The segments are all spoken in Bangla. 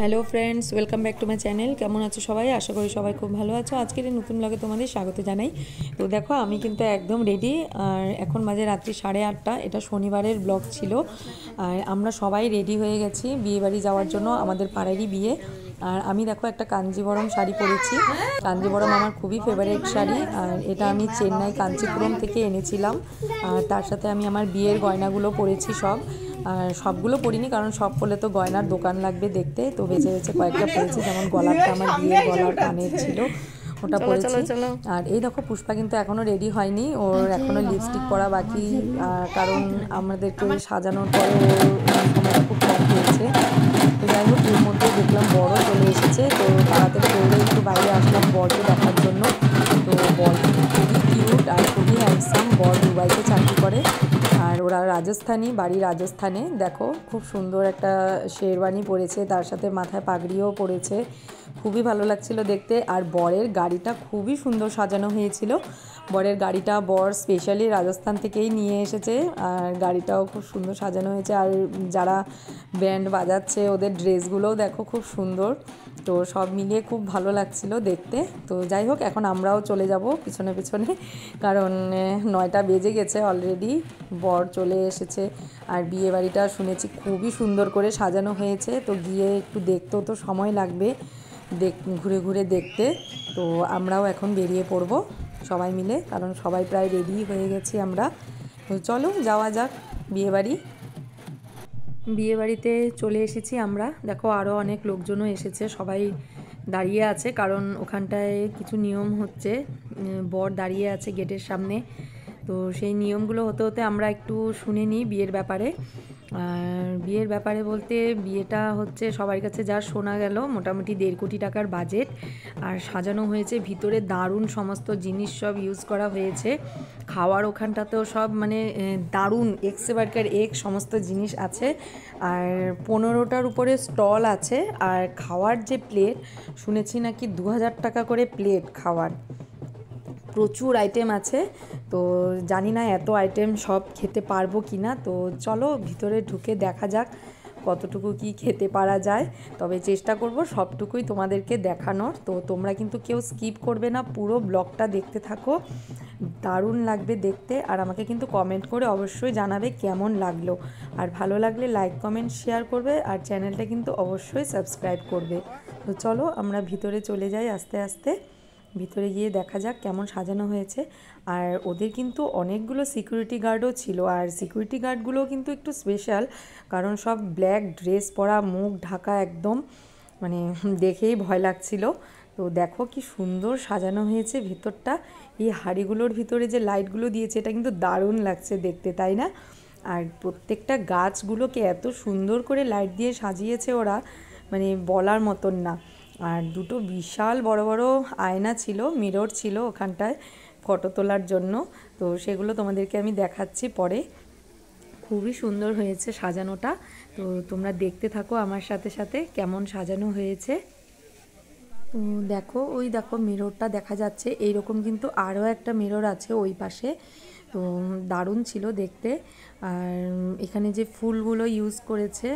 Hello friends, welcome back to my channel. কেমন আছো সবাই? আশা করি সবাই খুব ভালো আছো। আজকের এই নতুন ব্লগে তোমাদের স্বাগত জানাই। তো দেখো, আমি কিন্তু একদম রেডি। আর এখন বাজে রাত্রি 8:30। এটা শনিবারের ব্লগ ছিল। আর আমরা সবাই রেডি হয়ে গেছি বিয়েবাড়ি যাওয়ার জন্য। আমাদের পাড়ারই বিয়ে। আর আমি দেখো একটা কাঞ্জিবরম শাড়ি পরেছি। কাঞ্জিবরম আমার খুবই ফেভারিট শাড়ি। আর এটা আমি চেন্নাই কাঞ্চিপুরম থেকে এনেছিলাম। আর তার সাথে আমি আমার বিয়ের গয়নাগুলো পরেছি সব। আর সবগুলো পরিনি, কারণ সব পরলে তো গয়নার দোকান লাগবে দেখতে। তো বেছে বেছে কয়েকটা পরেছি, যেমন গলারটা আমার বিয়ের গলার কানের ছিল, ওটা পরেছি। আর এই দেখো, পুষ্পা কিন্তু এখনও রেডি হয়নি, ওর এখনও লিপস্টিক পরা বাকি। কারণ আমাদেরকে সাজানোর পরে ওর সময়টা খুব কম হয়েছে। তো যাই হোক, এর মধ্যে দেখলাম বড়ও চলে এসেছে। তো তাড়াতাড়ি দৌড়ে একটু বাইরে আসলাম বরকে দেখার জন্য। তো বর কিন্তু খুবই কিউট আর খুবই হ্যান্ডসাম। বর দুবাইতে চাকরি করে। আর ওরা রাজস্থানী, বাড়ি রাজস্থানে। দেখো, খুব সুন্দর একটা শেরওয়ানি পরেছে, তার সাথে মাথায় পাগড়িও পরেছে। খুবই ভালো লাগছিল দেখতে। আর বরের গাড়িটা খুবই সুন্দর সাজানো হয়েছিল। বরের গাড়িটা বর স্পেশালি রাজস্থান থেকেই নিয়ে এসেছে। আর গাড়িটাও খুব সুন্দর সাজানো হয়েছে। আর যারা ব্যান্ড বাজাচ্ছে, ওদের ড্রেসগুলোও দেখো খুব সুন্দর। তো সব মিলিয়ে খুব ভালো লাগছিল দেখতে। তো যাই হোক, এখন আমরাও চলে যাব পিছনে পিছনে, কারণ 9টা বেজে গেছে অলরেডি। বর চলে এসেছে। আর বিয়ে বাড়িটা শুনেছি খুবই সুন্দর করে সাজানো হয়েছে। তো গিয়ে একটু দেখতেও তো সময় লাগবে, ঘুরে ঘুরে দেখতে। তো আমরাও এখন বেরিয়ে পড়ব সবাই মিলে, কারণ সবাই প্রায় রেডি হয়ে গেছি আমরা। তো চলো যাওয়া যাক বিয়েবাড়ি। বিয়েবাড়িতে চলে এসেছি আমরা। দেখো, আরও অনেক লোকজনও এসেছে, সবাই দাঁড়িয়ে আছে, কারণ ওখানটায় কিছু নিয়ম হচ্ছে। বর দাঁড়িয়ে আছে গেটের সামনে। তো সেই নিয়মগুলো হতে হতে আমরা একটু শুনে নিই বিয়ের ব্যাপারে। আর বিয়ের ব্যাপারে বলতে, বিয়েটা হচ্ছে সবার কাছে যা শোনা গেল, মোটামুটি 1.5 কোটি টাকার বাজেট। আর সাজানো হয়েছে ভিতরে দারুণ, সমস্ত জিনিস সব ইউজ করা হয়েছে। খাওয়ার ওখানটাতেও সব মানে দারুণ এক্সেবারকার সমস্ত জিনিস আছে। আর 15টার উপরে স্টল আছে। আর খাওয়ার যে প্লেট, শুনেছি নাকি 2000 টাকা করে প্লেট খাওয়ার। প্রচুর আইটেম আছে। তো জানি না এত আইটেম সব খেতে পারবো কি না। তো চলো ভিতরে ঢুকে দেখা যাক কতটুকু কি খেতে পারা যায়। তবে চেষ্টা করব সবটুকুই তোমাদেরকে দেখানোর। তো তোমরা কিন্তু কেউ স্কিপ করবে না, পুরো ব্লগটা দেখতে থাকো। দারুণ লাগবে দেখতে। আর আমাকে কিন্তু কমেন্ট করে অবশ্যই জানাবে কেমন লাগলো। আর ভালো লাগলে লাইক, কমেন্ট, শেয়ার করবে। আর চ্যানেলটা কিন্তু অবশ্যই সাবস্ক্রাইব করবে। তো চলো আমরা ভিতরে চলে যাই আস্তে আস্তে। ভিতরে গিয়ে দেখা যাক কেমন সাজানো হয়েছে। আর ওদের কিন্তু অনেকগুলো সিকিউরিটি গার্ডও ছিল। আর সিকিউরিটি গার্ডগুলোও কিন্তু একটু স্পেশাল, কারণ সব ব্ল্যাক ড্রেস পরা, মুখ ঢাকা একদম, মানে দেখেই ভয় লাগছিল। তো দেখো কি সুন্দর সাজানো হয়েছে ভেতরটা। এই হাঁড়িগুলোর ভিতরে যে লাইটগুলো দিয়েছে, এটা কিন্তু দারুণ লাগছে দেখতে, তাই না? আর প্রত্যেকটা গাছগুলোকে এত সুন্দর করে লাইট দিয়ে সাজিয়েছে ওরা, মানে বলার মতন না। আর দুটো বিশাল বড় বড় আয়না ছিল, মিরর ছিল ওখানটায় ফটো তোলার জন্য। তো সেগুলো তোমাদেরকে আমি দেখাচ্ছি পরে। খুবই সুন্দর হয়েছে সাজানোটা। তো তোমরা দেখতে থাকো আমার সাথে সাথে কেমন সাজানো হয়েছে। তো দেখো, ওই দেখো মিররটা দেখা যাচ্ছে। এইরকম কিন্তু আরও একটা মিরর আছে ওই পাশে। তো দারুণ ছিল দেখতে। আর এখানে যে ফুলগুলো ইউজ করেছে,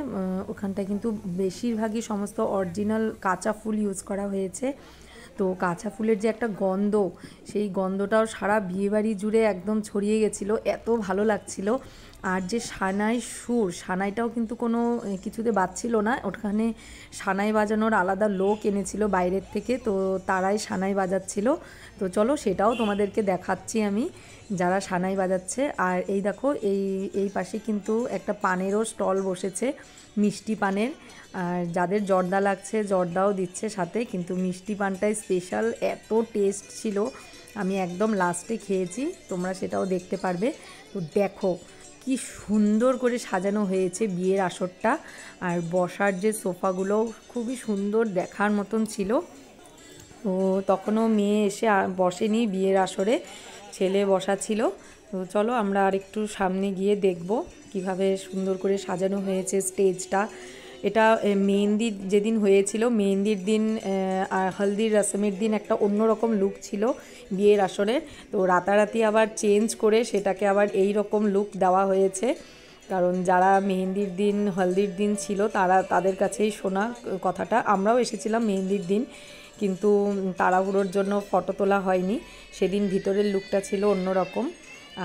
ওখানটায় কিন্তু বেশিরভাগই সমস্ত অরিজিনাল কাঁচা ফুল ইউজ করা হয়েছে। তো কাঁচা ফুলের যে একটা গন্ধ, সেই গন্ধটাও সারা বিয়েবাড়ি জুড়ে একদম ছড়িয়ে গেছিলো, এত ভালো লাগছিল। আর যে সানাই সুর, সানাইটাও কিন্তু কোনো কিছুতে বাজছিল না। ওখানে সানাই বাজানোর আলাদা লোক এনেছিল বাইরের থেকে, তো তারাই সানাই বাজাচ্ছিল। তো চলো সেটাও তোমাদেরকে দেখাচ্ছি আমি, যারা সানাই বাজাচ্ছে। আর এই দেখো, এই পাশে কিন্তু একটা পানেরও স্টল বসেছে, মিষ্টি পানের। আর যাদের জর্দা লাগছে জর্দাও দিচ্ছে সাথে, কিন্তু মিষ্টি পানটাই স্পেশাল, এত টেস্ট ছিল। আমি একদম লাস্টে খেয়েছি, তোমরা সেটাও দেখতে পারবে। তো দেখো কি সুন্দর করে সাজানো হয়েছে বিয়ের আসরটা। আর বসার যে সোফাগুলো খুবই সুন্দর, দেখার মতন ছিল। তো তখনও মেয়ে এসে বসেনি বিয়ের আসরে, ছেলে বসা ছিল। তো চলো আমরা আরেকটু সামনে গিয়ে দেখব কিভাবে সুন্দর করে সাজানো হয়েছে স্টেজটা। এটা মেহেন্দি যেদিন হয়েছিল, মেহেন্দির দিন আর হলদির রসমের দিন একটা অন্যরকম লুক ছিল বিয়ের আসরের। তো রাতারাতি আবার চেঞ্জ করে সেটাকে আবার এই রকম লুক দেওয়া হয়েছে। কারণ যারা মেহেন্দির দিন হলদির দিন ছিল তাদের কাছেই শোনা কথাটা। আমরাও এসেছিলাম মেহেন্দির দিন, কিন্তু তাড়াহুড়োর জন্য ফটো তোলা হয়নি। সেদিন ভিতরের লুকটা ছিল অন্যরকম,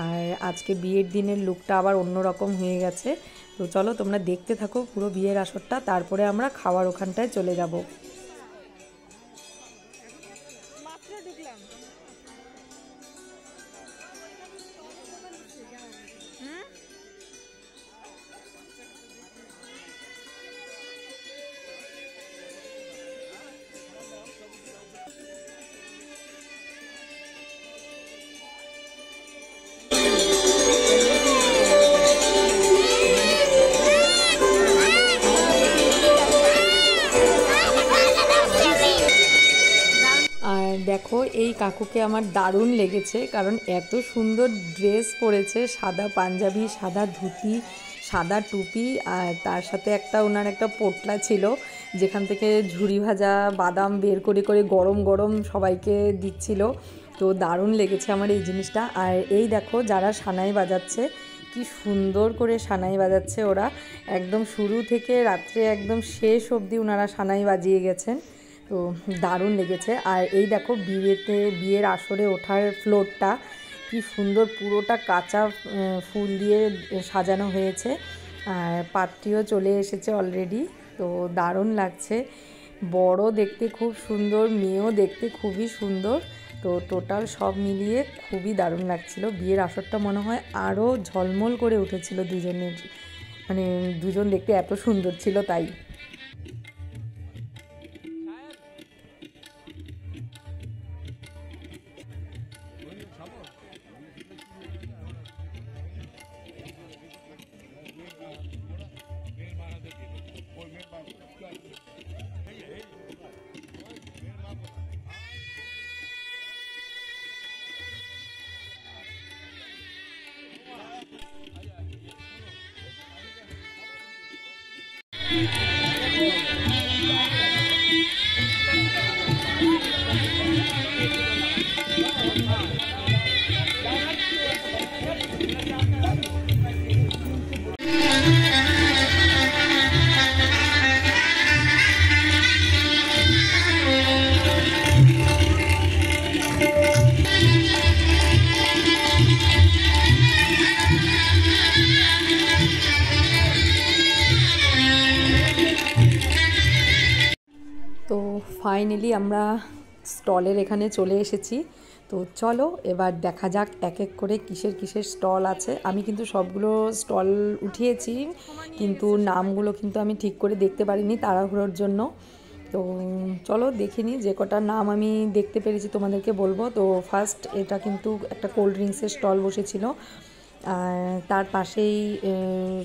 আর আজকে বিয়ের দিনের লুকটা আবার অন্যরকম হয়ে গেছে। তো চলো তোমরা দেখতে থাকো পুরো বিয়ের আসরটা, তারপরে আমরা খাওয়ার ওখানটায় চলে যাব। দেখো এই কাকুকে আমার দারুণ লেগেছে, কারণ এত সুন্দর ড্রেস পরেছে, সাদা পাঞ্জাবি, সাদা ধুতি, সাদা টুপি, আর তার সাথে ওনার একটা পোটলা ছিল যেখান থেকে ঝুরি ভাজা বাদাম বের করে করে গরম গরম সবাইকে দিচ্ছিল। তো দারুণ লেগেছে আমার এই জিনিসটা। আর এই দেখো যারা সানাই বাজাচ্ছে, কি সুন্দর করে সানাই বাজাচ্ছে ওরা, একদম শুরু থেকে রাত্রে একদম শেষ অবধি ওনারা সানাই বাজিয়ে গেছেন। তো দারুণ লেগেছে। আর এই দেখো বিয়ের আসরে ওঠার ফ্লোরটা কি সুন্দর, পুরোটা কাঁচা ফুল দিয়ে সাজানো হয়েছে, আর পাত্রীও চলে এসেছে অলরেডি। তো দারুণ লাগছে, বড় দেখতে খুব সুন্দর, মেয়েও দেখতে খুবই সুন্দর। তো টোটাল সব মিলিয়ে খুবই দারুণ লাগছিল। বিয়ের আসরটা মনে হয় আরও ঝলমল করে উঠেছিল দুজনের, মানে দুজন দেখতে এত সুন্দর ছিল তাই। তো ফাইনালি আমরা স্টলের এখানে চলে এসেছি। তো চলো এবার দেখা যাক এক এক করে কিসের কিসের স্টল আছে। আমি কিন্তু সবগুলো স্টল উঠিয়েছি, কিন্তু নামগুলো কিন্তু আমি ঠিক করে দেখতে পারিনি তাড়াহুড়োর জন্য। তো চলো দেখে নিই, যে কটা নাম আমি দেখতে পেরেছি তোমাদেরকে বলবো। তো ফার্স্ট এটা কিন্তু একটা কোল্ড ড্রিঙ্কসের স্টল বসেছিল, আর তার পাশেই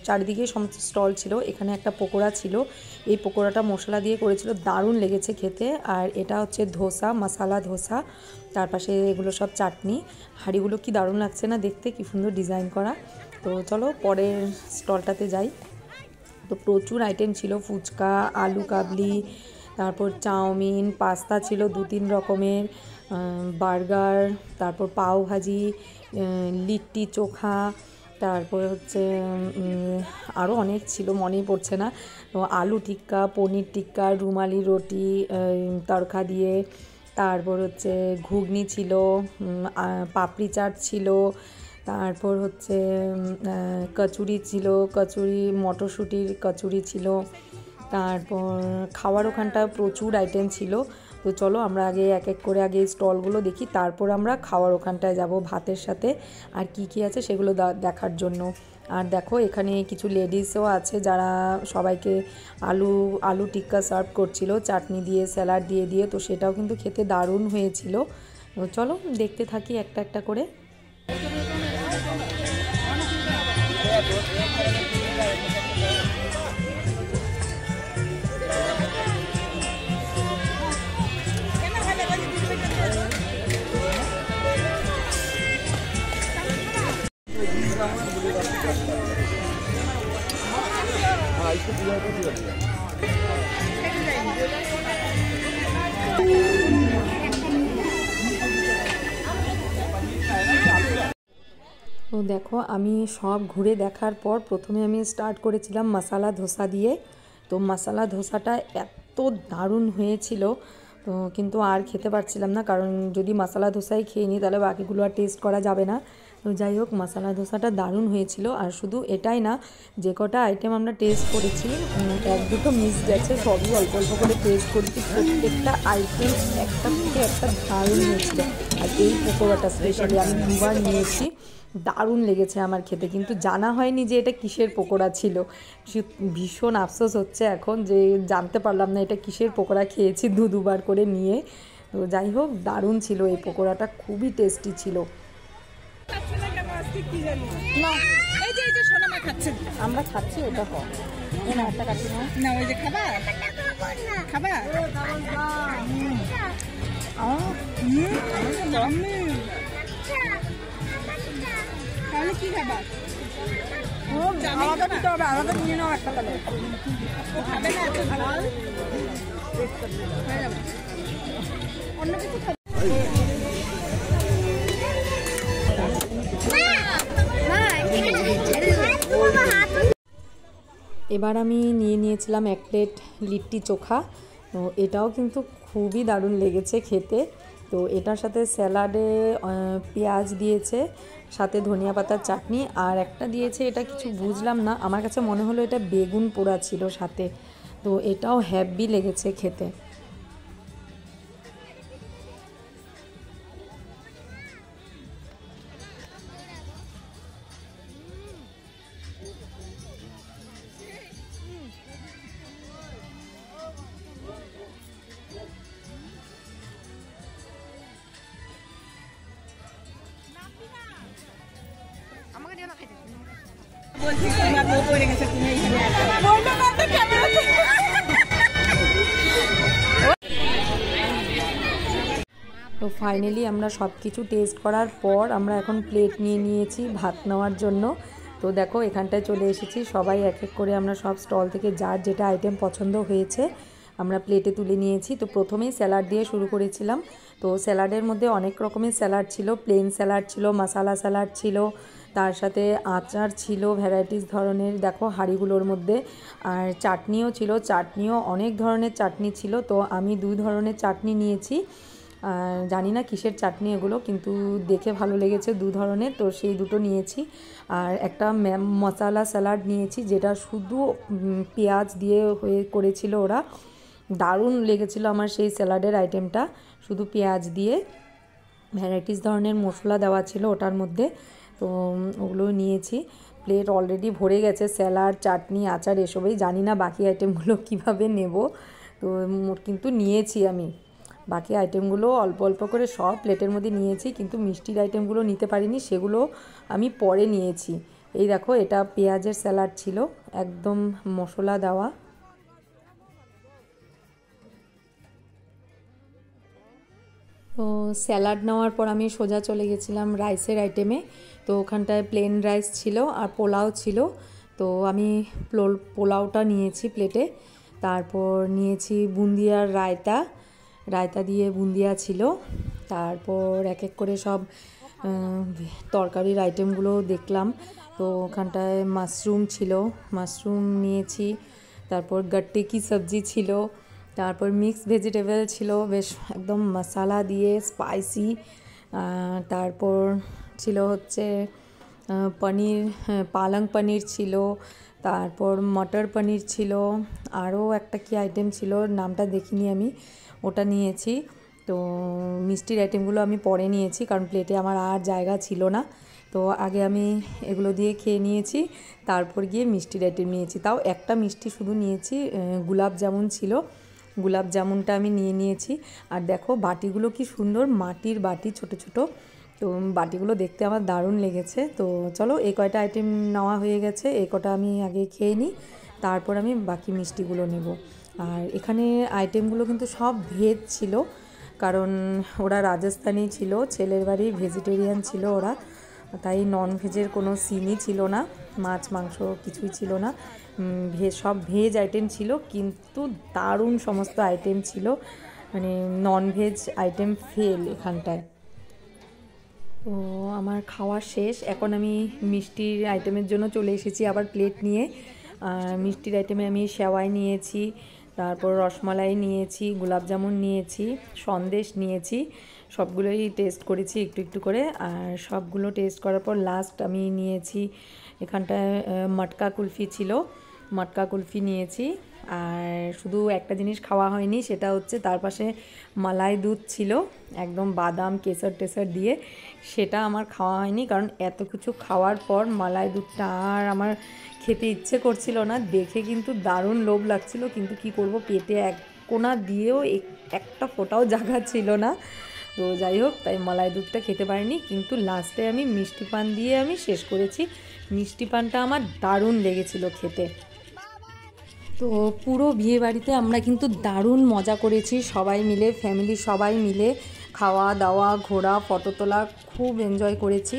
চারিদিকে সমস্ত স্টল ছিল। এখানে একটা পকোড়া ছিল, এই পকোড়াটা মশলা দিয়ে করেছিল, দারুণ লেগেছে খেতে। আর এটা হচ্ছে ধোসা, মশালা ধোসা, তার পাশে এগুলো সব চাটনি। হাঁড়িগুলো কি দারুণ লাগছে না দেখতে, কি সুন্দর ডিজাইন করা। তো চলো পরের স্টলটাতে যাই। তো প্রচুর আইটেম ছিল, ফুচকা, আলু কাবলি, তারপর চাউমিন, পাস্তা ছিল 2-3 রকমের, বার্গার, তারপর পাও ভাজি, লিট্টি চোখা, তারপর হচ্ছে আরও অনেক ছিল, মনেই পড়ছে না। তো আলু টিক্কা, পনির টিক্কা, রুমালি রুটি তড়কা দিয়ে, তারপর হচ্ছে ঘুগনি ছিল, পাপড়ি চাট ছিল, তারপর হচ্ছে কচুরি ছিল, কচুরি মটরশুঁটির কচুরি ছিল। তারপর খাওয়ার ওখানটা প্রচুর আইটেম ছিল। তো চলো আমরা আগে এক এক করে আগে স্টলগুলো দেখি, তারপর আমরা খাওয়ার ওখানটায় যাব ভাতের সাথে, আর কি কি আছে সেগুলো দেখার জন্য। আর দেখো এখানে কিছু লেডিসও আছে যারা সবাইকে আলু টিক্কা সার্ভ করছিল চাটনি দিয়ে, স্যালাড দিয়ে দিয়ে। তো সেটাও কিন্তু খেতে দারুণ হয়েছিল। তো চলো দেখতে থাকি একটা একটা করে। তো দেখো আমি সব ঘুরে দেখার পর প্রথমে আমি স্টার্ট করেছিলাম মশালা ধোসা দিয়ে। তো মশালা ধোসাটা এত দারুণ হয়েছিল, তো কিন্তু আর খেতে পারছিলাম না, কারণ যদি মশালা ধোসাই খেয়ে নিই তাহলে বাকিগুলো আর টেস্ট করা যাবে না। তো যাই হোক, মশালা ধোসাটা দারুণ হয়েছিল। আর শুধু এটাই না, যে কটা আইটেম আমরা টেস্ট করেছি এক দুটো মিস গেছে, সবই অল্প অল্প করে টেস্ট করেছি। প্রত্যেকটা আইটেম একটা থেকে একটা দারুণ হয়েছিল। আর এই পকোড়াটা স্পেশালি আমি দুবার নিয়েছি, দারুণ লেগেছে আমার খেতে, কিন্তু জানা হয়নি যে এটা কিসের পকোড়া ছিল। ভীষণ আফসোস হচ্ছে এখন যে জানতে পারলাম না এটা কিসের পকোড়া খেয়েছি দুবার করে নিয়ে। তো যাই হোক, দারুণ ছিল এই পকোড়াটা, খুবই টেস্টি ছিল। আমরা খাচ্ছি, ওটা কম একটা কাটি না, ওই যে খাবার খাবার তাহলে কি খাবার? আলাদা দিতে হবে, আলাদা নিয়ে নাও একটা, তাহলে ও খাবে না এত ঝাল, অন্য কিছু খাবে। এবার আমি নিয়ে নিয়েছিলাম এক প্লেট লিট্টি চোখা। তো এটাও কিন্তু খুবই দারুণ লেগেছে খেতে। তো এটার সাথে স্যালাডে পেঁয়াজ দিয়েছে, সাথে ধনিয়া পাতার চাটনি, আর একটা দিয়েছে এটা কিছু বুঝলাম না, আমার কাছে মনে হলো এটা বেগুন পোড়া ছিল সাথে। তো এটাও হ্যাভি লেগেছে খেতে। তো ফাইনালি আমরা সব কিছু টেস্ট করার পর আমরা এখন প্লেট নিয়ে নিয়েছি ভাত নেওয়ার জন্য। তো দেখো এখানটায় চলে এসেছি, সবাই এক এক করে আমরা সব স্টল থেকে যার যেটা আইটেম পছন্দ হয়েছে আমরা প্লেটে তুলে নিয়েছি। তো প্রথমেই স্যালাড দিয়ে শুরু করেছিলাম। তো স্যালাডের মধ্যে অনেক রকমের স্যালাড ছিল, প্লেন স্যালাড ছিল, মশালা স্যালাড ছিল, তার সাথে আচার ছিল ভ্যারাইটিস ধরনের দেখো হাঁড়িগুলোর মধ্যে, আর চাটনিও ছিল, চাটনিও অনেক ধরনের চাটনি ছিল। তো আমি 2 ধরনের চাটনি নিয়েছি, জানি না কিসের চাটনি এগুলো, কিন্তু দেখে ভালো লেগেছে 2 ধরনের, তো সেই দুটো নিয়েছি। আর একটা মশালা স্যালাড নিয়েছি, যেটা শুধু পেঁয়াজ দিয়ে করেছিল ওরা, দারুণ লেগেছিল আমার সেই স্যালাডের আইটেমটা, শুধু পেঁয়াজ দিয়ে, ভ্যারাইটিস ধরনের মশলা দেওয়া ছিল ওটার মধ্যে। তো ওগুলো নিয়েছি। প্লেট অলরেডি ভরে গেছে স্যালাড, চাটনি, আচার এসবেই, জানি না বাকি আইটেমগুলো কিভাবে নেব। তো কিন্তু নিয়েছি আমি বাকি আইটেমগুলো অল্প অল্প করে সব প্লেটের মধ্যে নিয়েছি, কিন্তু মিষ্টির আইটেমগুলো নিতে পারিনি, সেগুলো আমি পরে নিয়েছি। এই দেখো এটা পেঁয়াজের স্যালাড ছিল, একদম মশলা দেওয়া। তো স্যালাড নেওয়ার পর আমি সোজা চলে গেছিলাম রাইসের আইটেমে। তো ওখানটায় প্লেন রাইস ছিল আর পোলাও ছিল। তো আমি পোলাওটা নিয়েছি প্লেটে। তারপর নিয়েছি বুন্দিয়ার রায়তা, রায়তা দিয়ে বুন্দিয়া ছিল। তারপর এক এক করে সব তরকারির আইটেমগুলো দেখলাম। তো ওখানটায় মাশরুম ছিল, মাশরুম নিয়েছি। তারপর গট্টে কি সবজি ছিল, তারপর মিক্স ভেজিটেবল ছিল বেশ একদম মশালা দিয়ে স্পাইসি। তারপর ছিল হচ্ছে পনির, পালং পনির ছিল, তারপর মটর পনির ছিল, আরও একটা কি আইটেম ছিল নামটা দেখিনি আমি, ওটা নিয়েছি। তো মিষ্টির আইটেমগুলো আমি পরে নিয়েছি, কারণ প্লেটে আমার আর জায়গা ছিল না। তো আগে আমি এগুলো দিয়ে খেয়ে নিয়েছি, তারপর গিয়ে মিষ্টির আইটেম নিয়েছি। তাও একটা মিষ্টি শুধু নিয়েছি, গোলাপ জামুন ছিল, গোলাপ জামুনটা আমি নিয়ে নিয়েছি। আর দেখো বাটিগুলো কি সুন্দর, মাটির বাটি, ছোট ছোট। তো বাটিগুলো দেখতে আমার দারুণ লেগেছে। তো চলো এই কয়টা আইটেম নেওয়া হয়ে গেছে, এই কটা আমি আগে খেয়ে নিই, তারপর আমি বাকি মিষ্টিগুলো নেব। আর এখানে আইটেমগুলো কিন্তু সব ভেজ ছিল, কারণ ওরা রাজস্থানি ছিল, ছেলের বাড়ি ভেজিটেরিয়ান ছিল ওরা, তাই নন ভেজের কোনো সিনই ছিল না, মাছ মাংস কিছুই ছিল না, সব ভেজ আইটেম ছিল। কিন্তু দারুণ সমস্ত আইটেম ছিল, মানে নন ভেজ আইটেম ফেল এখানটায়। তো আমার খাওয়া শেষ, এখন আমি মিষ্টির আইটেমের জন্য চলে এসেছি আবার প্লেট নিয়ে। মিষ্টির আইটেমে আমি সেওয়াই নিয়েছি, তারপর রসমালাই নিয়েছি, গোলাপজামুন নিয়েছি, সন্দেশ নিয়েছি, সবগুলোই টেস্ট করেছি একটু একটু করে। আর সবগুলো টেস্ট করার পর লাস্ট আমি নিয়েছি এখানটায় মটকা কুলফি ছিল, মটকা কুলফি নিয়েছি। আর শুধু একটা জিনিস খাওয়া হয়নি, সেটা হচ্ছে তার পাশে মালাই দুধ ছিল একদম বাদাম কেসর টেসর দিয়ে, সেটা আমার খাওয়া হয়নি কারণ এত কিছু খাওয়ার পর মালাই দুধটা আর আমার খেতে ইচ্ছে করছিল না। দেখে কিন্তু দারুণ লোভ লাগছিল, কিন্তু কি করব, পেটে এক কোনা দিয়েও একটা ফোঁটাও জায়গা ছিল না। তো যাই হোক, তাই মালাই দুধটা খেতে পারিনি, কিন্তু লাস্টে আমি মিষ্টি পান দিয়ে আমি শেষ করেছি। মিষ্টি পানটা আমার দারুণ লেগেছিল খেতে। তো পুরো বিয়ে বাড়িতে আমরা কিন্তু দারুণ মজা করেছি সবাই মিলে, ফ্যামিলি সবাই মিলে খাওয়া দাওয়া ঘোরা ফটো তোলা খুব এনজয় করেছি।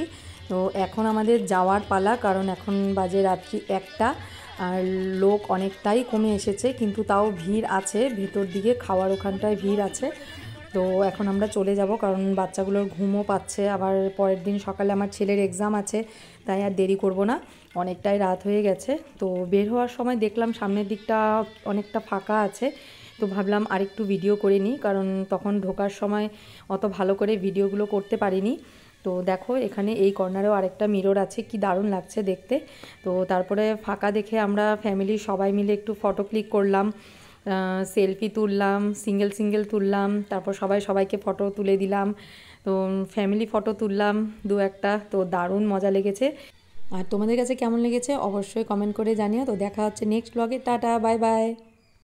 তো এখন আমাদের যাওয়ার পালা, কারণ এখন বাজে রাত্রি 1টা, আর লোক অনেকটাই কমে এসেছে, কিন্তু তাও ভিড় আছে ভেতর দিকে, খাওয়ার ওখানটায় ভিড় আছে। তো এখন আমরা চলে যাব, কারণ বাচ্চাগুলোর ঘুমও পাচ্ছে, আবার পরের দিন সকালে আমার ছেলের এক্সাম আছে, তাই আর দেরি করব না, অনেকটাই রাত হয়ে গেছে। তো বের হওয়ার সময় দেখলাম সামনের দিকটা অনেকটা ফাঁকা আছে, তো ভাবলাম আরেকটু ভিডিও করে নিই, কারণ তখন ঢোকার সময় অত ভালো করে ভিডিওগুলো করতে পারিনি। তো দেখো এখানে এই কর্নারেও আরেকটা মিরর আছে, কি দারুণ লাগছে দেখতে। তো তারপরে ফাঁকা দেখে আমরা ফ্যামিলি সবাই মিলে একটু ফটো ক্লিক করলাম, সেলফি তুললাম, সিঙ্গেল সিঙ্গেল তুললাম, তারপর সবাই সবাইকে ফটো তুলে দিলাম। তো ফ্যামিলি ফটো তুললাম দু একটা, তো দারুণ মজা লেগেছে। আর তোমাদের কাছে কেমন লেগেছে অবশ্যই কমেন্ট করে জানিও। তো দেখা হচ্ছে নেক্সট ব্লগে, টাটা বাই বাই।